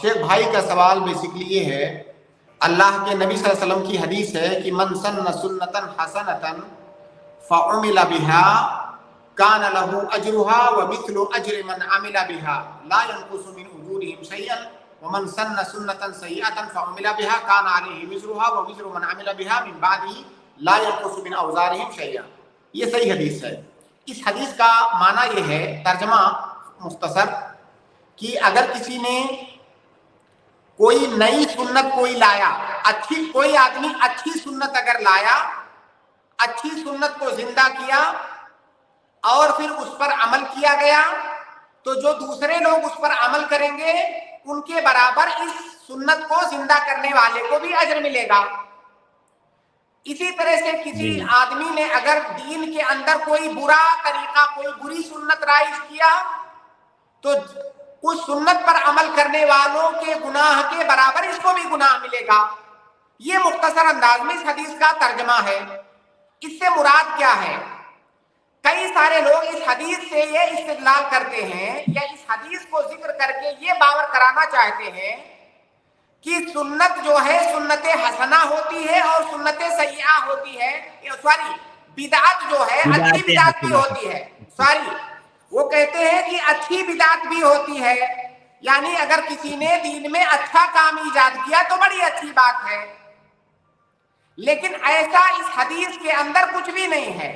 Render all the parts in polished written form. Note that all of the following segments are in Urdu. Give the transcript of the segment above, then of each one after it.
شیخ بھائی کا سوال بیسکلی یہ ہے، اللہ کے نبی صلی اللہ علیہ وسلم کی حدیث ہے کہ من سن سنتا حسنتا فعمل بها كان له اجرها ومثل اجر من عمل بها لا ينقص من اجورهم شيئا ومن سن سنة سيئة فعمل بها كان عليه وزرها ووزر من عمل بها من بعده لا ينقص من اوزارهم شيئا۔ یہ صحیح حدیث ہے۔ اس حدیث کا معنی یہ ہے، ترجمہ مختصر، کہ اگر کسی نے کوئی نئی سنت کوئی لایا، کوئی آدمی اچھی سنت اگر لایا، اچھی سنت کو زندہ کیا اور پھر اس پر عمل کیا گیا، تو جو دوسرے لوگ اس پر عمل کریں گے ان کے برابر اس سنت کو زندہ کرنے والے کو بھی اجر ملے گا۔ اسی طرح سے کسی آدمی نے اگر دین کے اندر کوئی برا طریقہ، کوئی بری سنت رائج کیا، تو اس سنت پر عمل کرنے والوں کے گناہ کے برابر اس کو بھی گناہ ملے گا۔ یہ مختصر انداز میں اس حدیث کا ترجمہ ہے۔ اس سے مراد کیا ہے؟ کئی سارے لوگ اس حدیث سے یہ استدلال کرتے ہیں یا اس حدیث کو ذکر کر کے یہ باور کرانا چاہتے ہیں کہ سنت جو ہے سنت حسنہ ہوتی ہے اور سنت سیئہ ہوتی ہے، بدعت جو ہے اچھی بدعت بھی ہوتی ہے، وہ کہتے ہیں کہ اچھی بدعت بھی ہوتی ہے، یعنی اگر کسی نے دین میں اچھا کام ایجاد کیا تو بڑی اچھی بات ہے، لیکن ایسا اس حدیث کے اندر کچھ بھی نہیں ہے۔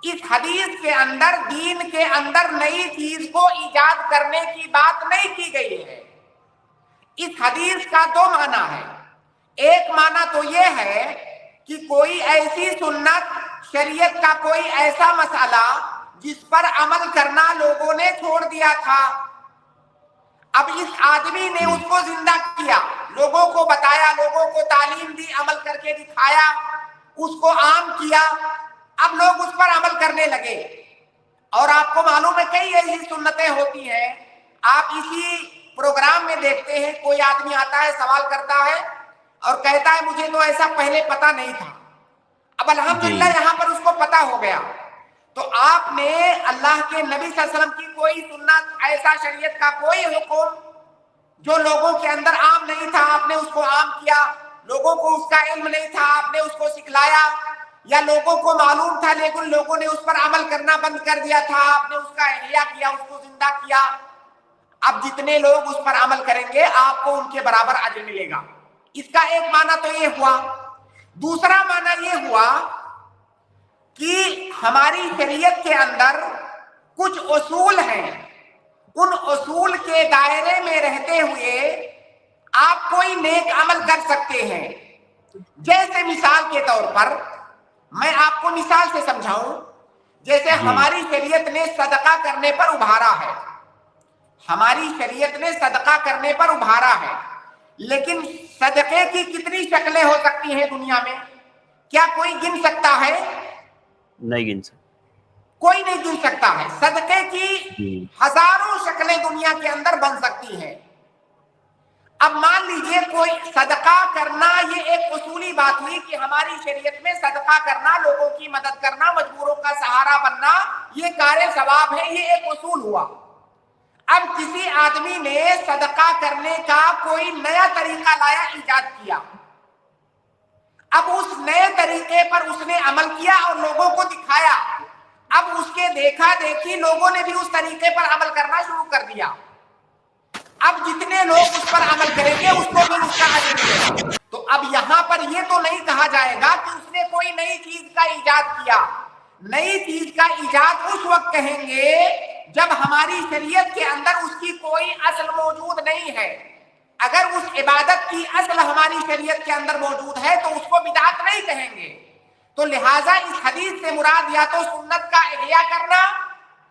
اس حدیث کے اندر دین کے اندر نئی چیز کو ایجاد کرنے کی بات نہیں کی گئی ہے۔ اس حدیث کا دو معنی ہے۔ ایک معنی تو یہ ہے کہ کوئی ایسی سنت، شریعت کا کوئی ایسا مسئلہ جس پر عمل کرنا لوگوں نے چھوڑ دیا تھا، اب اس آدمی نے اس کو زندہ کیا، لوگوں کو بتایا، لوگوں کو تعلیم دی، عمل کر کے دکھایا، اس کو عام کیا، اب لوگ اس پر عمل کرنے لگے۔ اور آپ کو معلوم ہے کئی ایسی سنتیں ہوتی ہیں، آپ اسی پروگرام میں دیکھتے ہیں کوئی آدمی آتا ہے، سوال کرتا ہے اور کہتا ہے مجھے تو ایسا پہلے پتہ نہیں تھا، اب الحمدللہ یہاں پر اس کو پتہ ہو گیا۔ تو آپ نے اللہ کے نبی صلی اللہ علیہ وسلم کی کوئی سنت، ایسا شریعت کا کوئی حکم جو لوگوں کے اندر عام نہیں تھا، آپ نے اس کو عام کیا، لوگوں کو اس کا علم نہیں تھا، آپ نے اس کو سکھلایا، یا لوگوں کو معلوم تھا لیکن لوگوں نے اس پر عمل کرنا بند کر دیا تھا، آپ نے اس کا احیاء کیا، اس کو زندہ کیا۔ اب جتنے لوگ اس پر عمل کریں گے آپ کو ان کے برابر اجر ملے گا۔ اس کا ایک معنی تو یہ ہوا۔ دوسرا معنی یہ ہوا کہ ہماری شریعت کے اندر کچھ اصول ہیں، ان اصول کے دائرے میں رہتے ہوئے آپ کوئی نیک عمل کر سکتے ہیں۔ جیسے مثال کے طور پر میں آپ کو مثال سے سمجھاؤں، جیسے ہماری شریعت نے صدقہ کرنے پر ابھارا ہے، ہماری شریعت نے صدقہ کرنے پر ابھارا ہے، لیکن صدقے کی کتنی شکلیں ہو سکتی ہیں دنیا میں؟ کیا کوئی گن سکتا ہے؟ نہیں گن سکتا، کوئی نہیں گن سکتا ہے۔ صدقے کی ہزاروں شکلیں دنیا کے اندر بن سکتی ہیں۔ اب مان لیجئے کوئی صدقہ کرنا، یہ ایک اصولی بات ہوئی کہ ہماری شریعت میں صدقہ کرنا، لوگوں کی مدد کرنا، مجبوروں کا سہارا بننا، یہ کار ثواب ہے، یہ ایک اصول ہوا۔ اب کسی آدمی نے صدقہ کرنے کا کوئی نیا طریقہ لایا، ایجاد کیا، اب اس نئے طریقے پر اس نے عمل کیا اور لوگوں کو دکھایا، اب اس کے دیکھا دیکھی لوگوں نے بھی اس طریقے پر عمل کرنا شروع کر دیا، اب جتنے لوگ اس پر عمل کریں گے اس کو بھی اس کا اجر ملے گا۔ تو اب یہاں پر یہ تو نہیں کہا جائے گا کہ اس نے کوئی نئی چیز کا ایجاد کیا۔ نئی چیز کا ایجاد اس وقت کہیں گے جب ہماری شریعت کے اندر اس کی کوئی اصل موجود نہیں ہے۔ اگر اس عبادت کی اصل ہماری شریعت کے اندر موجود ہے تو اس کو بدعت نہیں کہیں گے۔ تو لہٰذا اس حدیث سے مراد یا تو سنت کا احیاء کرنا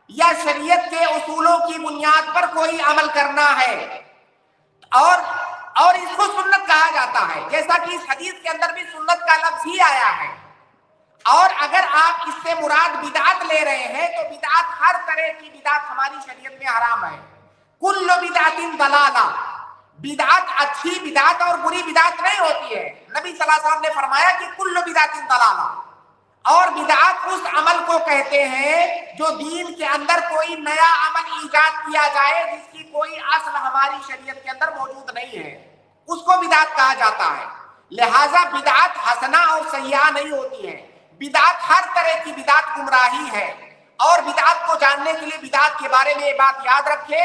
یا شریعت کے اصولوں کی بنیاد پر کوئی عمل کرنا ہے، اور اس کو سنت کہا جاتا ہے، جیسا کہ اس حدیث کے اندر بھی سنت کا لفظ ہی آیا ہے۔ اور اگر آپ اس سے مراد بدعت لے رہے ہیں تو بدعت، ہر طرح کی بدعت ہماری شریعت میں حرام ہے۔ کل بدعت ضلالہ، بدعت اچھی بدعت اور بری بدعت نہیں ہوتی ہے۔ نبی صلی اللہ علیہ وسلم نے فرمایا کہ کل بدعت ضلالہ، اور بدعت اس عمل کو کہتے ہیں جو دین کے اندر کوئی نیا عمل ایجاد کیا جائے جس کی کوئی اصل ہماری شریعت کے اندر موجود نہیں ہے، اس کو بدعت کہا جاتا ہے۔ لہذا بدعت حسنہ اور سیئہ نہیں ہوتی ہے، بدعت ہر طرح کی بدعت گمراہی ہے۔ اور بدعت کو جاننے کے لیے بدعت کے بارے میں یہ بات یاد رکھے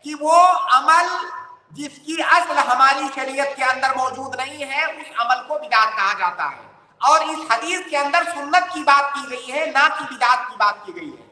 کہ وہ عمل جس کی اصل ہماری شریعت کے اندر موجود نہیں ہے، اس عمل کو بدعت کہا جاتا ہے۔ اور اس حدیث کے اندر سنت کی بات کی گئی ہے، نہ کہ بدعت کی بات کی گئی ہے۔